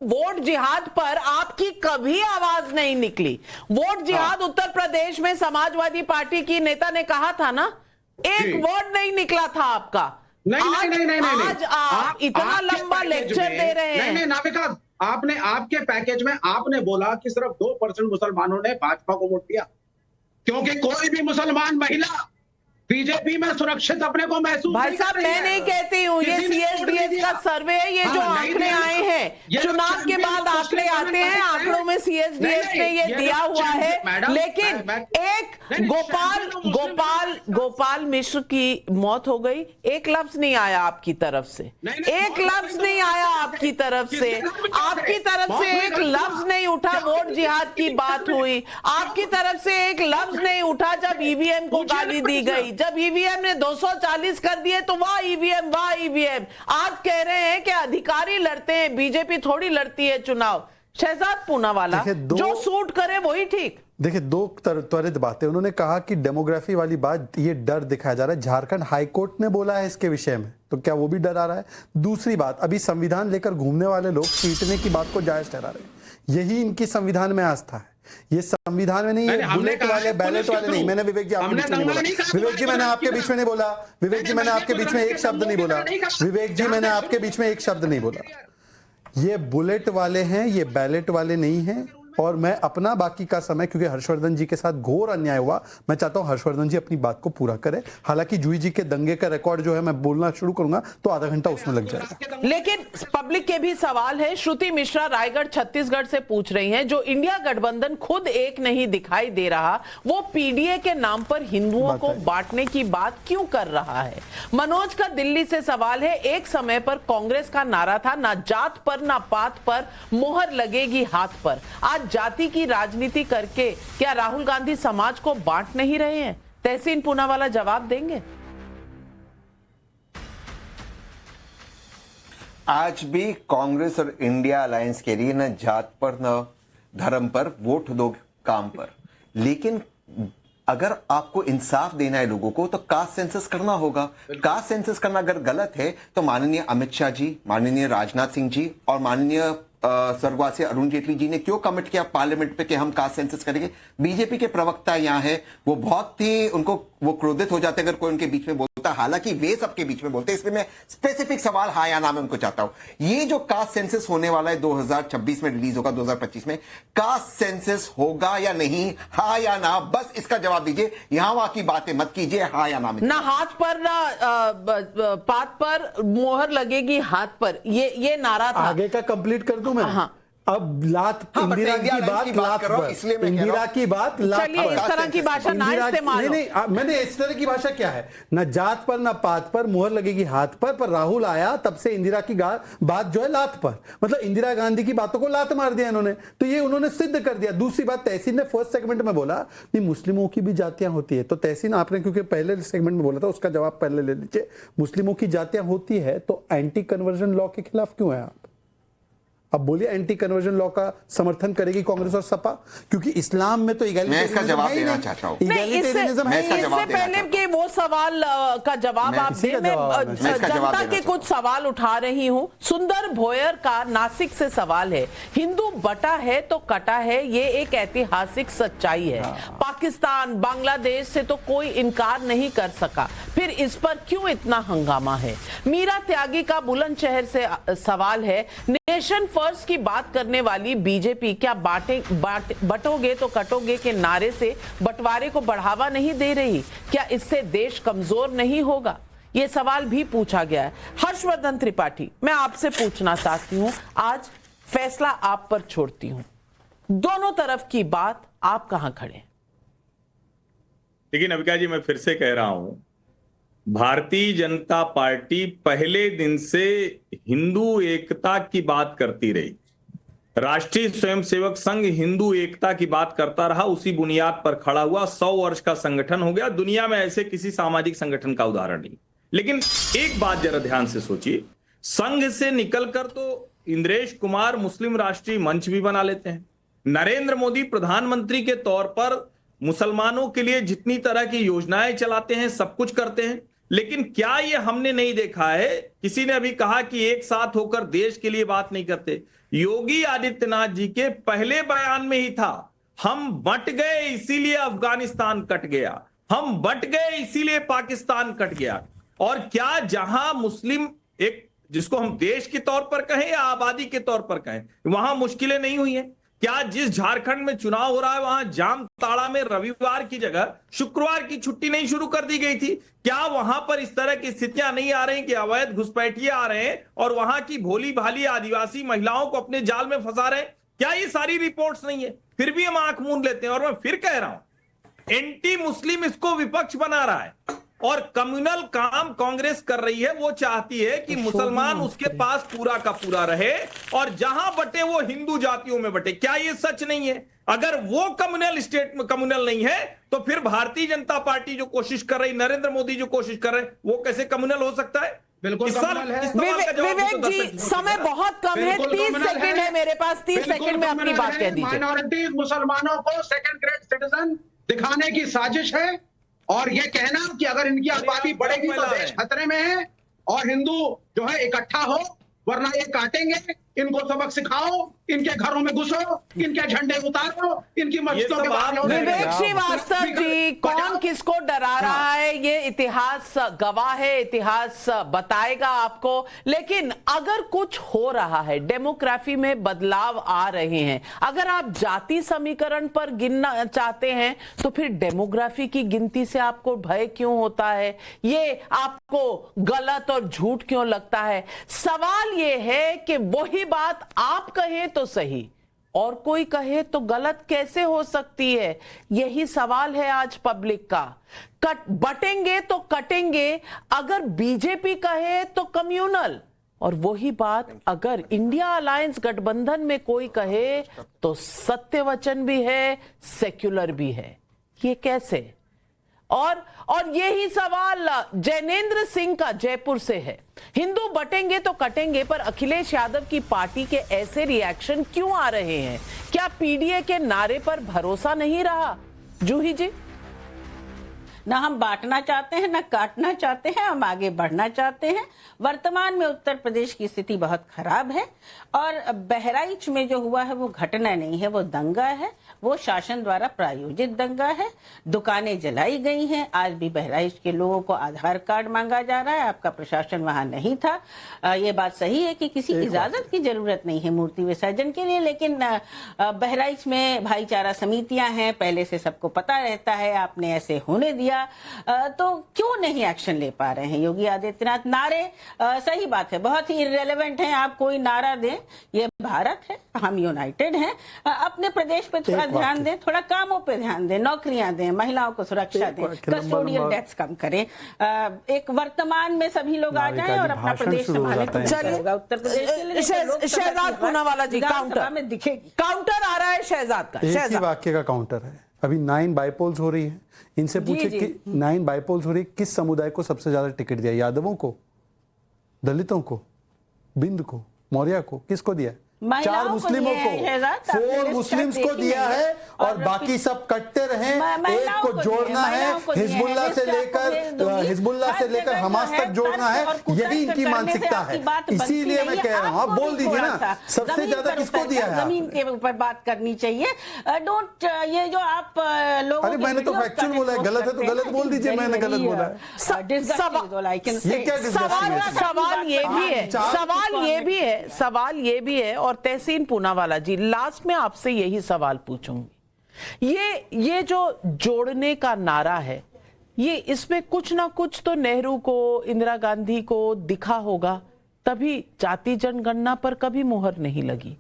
Vote जिहाद पर आपकी कभी आवाज नहीं निकली। वोट जिहाद उत्तर प्रदेश में समाजवादी पार्टी की नेता ने कहा था ना, एक वर्ड नहीं निकला था आपका। आज आप इतना लंबा लेक्चर दे रहे हैं। नहीं नाविका, आपने आपके पैकेज में आपने बोला कि सिर्फ 2% मुसलमानों ने भाजपा को वोट दिया, क्योंकि कोई भी मुसलमान महिला बीजेपी में सुरक्षित अपने को महसूस भाई साहब, मैं नहीं कहती हूँ, ये सीएसडीएस का सर्वे है, ये जो आंकड़े आए हैं, चुनाव के बाद आंकड़े आते हैं, आंकड़ों में सीएसडीएस ने ये दिया हुआ है। लेकिन एक गोपाल मिश्र की मौत हो गई, एक लफ्ज नहीं आया आपकी तरफ से, एक लफ्ज नहीं आया आपकी तरफ से, आपकी तरफ से एक लफ्ज नहीं उठा। वोट जिहाद की बात हुई, आपकी तरफ से एक लफ्ज नहीं उठा जब ईवीएम को गाली दी गई, जब ईवीएम ने 240 कर दिए तो वाह ईवीएम, वाह ईवीएम। आज कह रहे हैं कि अधिकारी लड़ते हैं, बीजेपी थोड़ी लड़ती है चुनाव। शहजाद पूनावाला, जो सूट करे वही ठीक। देखिए, दो त्वरित बातें। उन्होंने कहा कि डेमोग्राफी वाली बात, ये डर दिखाया जा रहा है, झारखंड हाईकोर्ट ने बोला है इसके विषय में, तो क्या वो भी डर आ रहा है? दूसरी बात, अभी संविधान लेकर घूमने वाले लोग पीटने की बात को जायज ठहरा रहे हैं। यही इनकी संविधान में आस्था है। ये संविधान में नहीं है, बुलेट वाले बैलेट वाले नहीं। मैंने विवेक जी आपके बीच में नहीं बोला, विवेक जी मैंने आपके बीच में नहीं बोला, विवेक जी मैंने आपके बीच में एक शब्द नहीं बोला, विवेक जी मैंने आपके बीच में एक शब्द नहीं बोला। ये बुलेट वाले हैं, ये बैलेट वाले नहीं हैं। और मैं अपना बाकी का समय, क्योंकि हर्षवर्धन जी के साथ घोर अन्याय हुआ, मैं चाहता हूं हर्षवर्धन जी अपनी बात को पूरा करें। हालांकि जूही जी के दंगे का रिकॉर्ड जो है, मैं बोलना शुरू करूंगा तो आधा घंटा उसमें लग जाएगा। लेकिन पब्लिक के भी सवाल है। श्रुति मिश्रा रायगढ़ छत्तीसगढ़ से पूछ रही हैं, जो इंडिया गठबंधन खुद एक नहीं दिखाई दे रहा, वो पीडीए के नाम पर हिंदुओं को बांटने की बात क्यों कर रहा है? मनोज का दिल्ली से सवाल है। एक समय पर कांग्रेस का नारा था, ना जात पर ना पात पर मोहर लगेगी हाथ पर। आज जाति की राजनीति करके क्या राहुल गांधी समाज को बांट नहीं रहे हैं? तहसीन पूनावाला जवाब देंगे। आज भी कांग्रेस और इंडिया अलायंस के लिए न जात पर न धर्म पर वोट दो काम पर, लेकिन अगर आपको इंसाफ देना है लोगों को तो कास्ट सेंसस करना होगा। कास्ट सेंसस करना अगर गलत है तो माननीय अमित शाह जी, माननीय राजनाथ सिंह जी और माननीय स्वर्गवासी अरुण जेटली जी ने क्यों कमिट किया पार्लियामेंट पे कि हम कास्ट सेंसस करेंगे? बीजेपी के प्रवक्ता यहाँ है, वो बहुत ही वो क्रोधित हो जाते अगर कोई उनके बीच में बोलता, हालांकि वे सबके बीच में बोलते। इसलिए मैं स्पेसिफिक सवाल हाँ या ना में उनको चाहता हूं। ये जो कास्ट सेंसस होने वाला है 2026 में रिलीज होगा, 2025 में कास्ट सेंसस होगा या नहीं, हाँ या ना, बस इसका जवाब दीजिए। यहां वहां की बातें मत कीजिए, हाँ या ना में। ना हाथ पर ना पात पर मोहर लगेगी हाथ पर, ये नारा था। आगे का कंप्लीट कर दूं मैं? हाँ। अब इंदिरा की बात लात पर, इंदिरा की बात लात पर। इस तरह की भाषा ना इस्तेमाल। नहीं, मैंने इस तरह की भाषा क्या है? ना जात पर ना पात पर मोहर लगेगी हाथ पर राहुल आया तब से इंदिरा की बात जो है लात पर, मतलब इंदिरा गांधी की बातों को लात मार दिया इन्होंने, तो ये उन्होंने सिद्ध कर दिया। दूसरी बात, तहसीन ने फर्स्ट सेगमेंट में बोला नहीं मुस्लिमों की भी जातियां होती है, तो तहसीन आपने क्योंकि पहले सेगमेंट में बोला था, उसका जवाब पहले ले लीजिए। मुस्लिमों की जातियां होती है तो एंटी कन्वर्जन लॉ के खिलाफ क्यों है आप? अब बोलिए, एंटी कन्वर्जन लॉ का समर्थन करेगी कांग्रेस और सपा? क्योंकि इस्लाम में तो इसका जवाब देना चाहता हूं। इससे पहले कि वो सवाल का जवाब आप दें, मैं जनता के कुछ सवाल उठा रही हूं। सुंदर भोयर का नासिक से सवाल है, हिंदू बटा है तो कटा है, ये एक ऐतिहासिक सच्चाई है। पाकिस्तान बांग्लादेश से तो कोई इनकार नहीं कर सका, फिर इस पर क्यों इतना हंगामा है? मीरा त्यागी का बुलंदशहर से सवाल है, नेशन फर्स्ट की बात करने वाली बीजेपी क्या बटोगे तो कटोगे के नारे से बंटवारे को बढ़ावा नहीं दे रही? क्या इससे देश कमजोर नहीं होगा? यह सवाल भी पूछा गया है। हर्षवर्धन त्रिपाठी, मैं आपसे पूछना चाहती हूं, आज फैसला आप पर छोड़ती हूं, दोनों तरफ की बात आप कहां खड़े हैं? देखिए नविका जी, मैं फिर से कह रहा हूं, भारतीय जनता पार्टी पहले दिन से हिंदू एकता की बात करती रही। राष्ट्रीय स्वयंसेवक संघ हिंदू एकता की बात करता रहा, उसी बुनियाद पर खड़ा हुआ, 100 वर्ष का संगठन हो गया। दुनिया में ऐसे किसी सामाजिक संगठन का उदाहरण नहीं। लेकिन एक बात जरा ध्यान से सोचिए, संघ से निकलकर तो इंद्रेश कुमार मुस्लिम राष्ट्रीय मंच भी बना लेते हैं। नरेंद्र मोदी प्रधानमंत्री के तौर पर मुसलमानों के लिए जितनी तरह की योजनाएं चलाते हैं, सब कुछ करते हैं। लेकिन क्या ये हमने नहीं देखा है? किसी ने अभी कहा कि एक साथ होकर देश के लिए बात नहीं करते। योगी आदित्यनाथ जी के पहले बयान में ही था, हम बंट गए इसीलिए अफगानिस्तान कट गया, हम बंट गए इसीलिए पाकिस्तान कट गया। और क्या जहां मुस्लिम एक जिसको हम देश के तौर पर कहें या आबादी के तौर पर कहें, वहां मुश्किलें नहीं हुई हैं? क्या जिस झारखंड में चुनाव हो रहा है वहां जामताड़ा में रविवार की जगह शुक्रवार की छुट्टी नहीं शुरू कर दी गई थी? क्या वहां पर इस तरह की स्थितियां नहीं आ रही कि अवैध घुसपैठिए आ रहे हैं और वहां की भोली भाली आदिवासी महिलाओं को अपने जाल में फंसा रहे हैं? क्या ये सारी रिपोर्ट्स नहीं है? फिर भी हम आंख मूंद लेते हैं। और मैं फिर कह रहा हूं, एंटी मुस्लिम इसको विपक्ष बना रहा है और कम्युनल काम कांग्रेस कर रही है। वो चाहती है कि मुसलमान उसके पास पूरा का पूरा रहे और जहां बटे वो हिंदू जातियों में बटे। क्या ये सच नहीं है? अगर वो कम्युनल स्टेट में कम्युनल नहीं है तो फिर भारतीय जनता पार्टी जो कोशिश कर रही, नरेंद्र मोदी जो कोशिश कर रहे, वो कैसे कम्युनल हो सकता है? बिल्कुल कम्युनल है। विवेक जी, समय बहुत कम है, 30 सेकंड है मेरे पास, 30 सेकंड में अपनी बात कह दीजिए। माइनॉरिटी मुसलमानों को सेकंड ग्रेड सिटीजन दिखाने की साजिश है और ये कहना कि अगर इनकी आबादी बढ़ेगी तो देश खतरे में है और हिंदू जो है इकट्ठा हो वरना ये काटेंगे। इनको सबक सिखाओ, इनके घरों में घुसो, इनके झंडे उतारो, इनकी मस्जिदों के बाहर। विवेक श्रीवास्तव जी, कौन किसको डरा रहा है ये इतिहास गवाह है, इतिहास बताएगा आपको। लेकिन अगर कुछ हो रहा है, डेमोग्राफी में बदलाव आ रहे हैं, अगर आप जाति समीकरण पर गिनना चाहते हैं तो फिर डेमोग्राफी की गिनती से आपको भय क्यों होता है? ये आपको गलत और झूठ क्यों लगता है? सवाल ये है कि वही बात आप कहें तो सही और कोई कहे तो गलत कैसे हो सकती है? यही सवाल है आज पब्लिक का। बटेंगे तो कटेंगे, अगर बीजेपी कहे तो कम्युनल, और वही बात अगर इंडिया अलायंस गठबंधन में कोई कहे तो सत्यवचन भी है, सेक्युलर भी है। ये कैसे? और यही सवाल जैनेन्द्र सिंह का जयपुर से है। हिंदू बटेंगे तो कटेंगे पर अखिलेश यादव की पार्टी के ऐसे रिएक्शन क्यों आ रहे हैं? क्या पीडीए के नारे पर भरोसा नहीं रहा? जूही जी, ना हम बांटना चाहते हैं, ना काटना चाहते हैं, हम आगे बढ़ना चाहते हैं। वर्तमान में उत्तर प्रदेश की स्थिति बहुत खराब है और बहराइच में जो हुआ है वो घटना नहीं है, वो दंगा है, वो शासन द्वारा प्रायोजित दंगा है। दुकानें जलाई गई हैं। आज भी बहराइच के लोगों को आधार कार्ड मांगा जा रहा है, आपका प्रशासन वहां नहीं था। ये बात सही है कि किसी इजाजत की जरूरत नहीं है मूर्ति विसर्जन के लिए, लेकिन बहराइच में भाईचारा समितियां हैं, पहले से सबको पता रहता है, आपने ऐसे होने दिया तो क्यों नहीं एक्शन ले पा रहे हैं योगी आदित्यनाथ? नारे सही बात है, बहुत ही इररिलेवेंट हैं। आप कोई नारा दें, ये भारत है, हम यूनाइटेड हैं। अपने प्रदेश पे थोड़ा ध्यान दें, थोड़ा कामों पे ध्यान दें, नौकरियां दें, महिलाओं को सुरक्षा दें, कस्टोडियल डेथ्स कम करें। एक वर्तमान में सभी लोग आ जाएं और अपना प्रदेश संभालें। उत्तर प्रदेश शहजाद पूनावाला जी, काउंटर में दिखेगी, काउंटर आ रहा है शहजाद का। एक ही वाक्य का काउंटर है। अभी 9 बाईपोल्स हो रही है, इनसे पूछे कि 9 बाईपोल्स हो रही, किस समुदाय को सबसे ज्यादा टिकट दिया? यादवों को, दलितों को, बिंद को, मौर्य को, किसको दिया? 4 मुस्लिमों को, 4 मुस्लिम्स को दिया है और बाकी सब कटते रहे। एक को जोड़ना है, हिजबुल्लाह से लेकर हमास तक जोड़ना है, यही इनकी मानसिकता है। इसीलिए मैं कह रहा हूँ, आप बोल दीजिए ना, सबसे ज्यादा किसको दिया है? जमीन के ऊपर बात करनी चाहिए। डोंट ये जो आप लोग, अरे मैंने तो फैक्चुअल बोला है, गलत है तो गलत बोल दीजिए, मैंने गलत बोला है। सवाल ये भी है और तहसीन पूनावाला जी, लास्ट में आपसे यही सवाल पूछूंगी। ये जो जोड़ने का नारा है, ये इसमें कुछ ना कुछ तो नेहरू को, इंदिरा गांधी को दिखा होगा, तभी जाति जनगणना पर कभी मुहर नहीं लगी।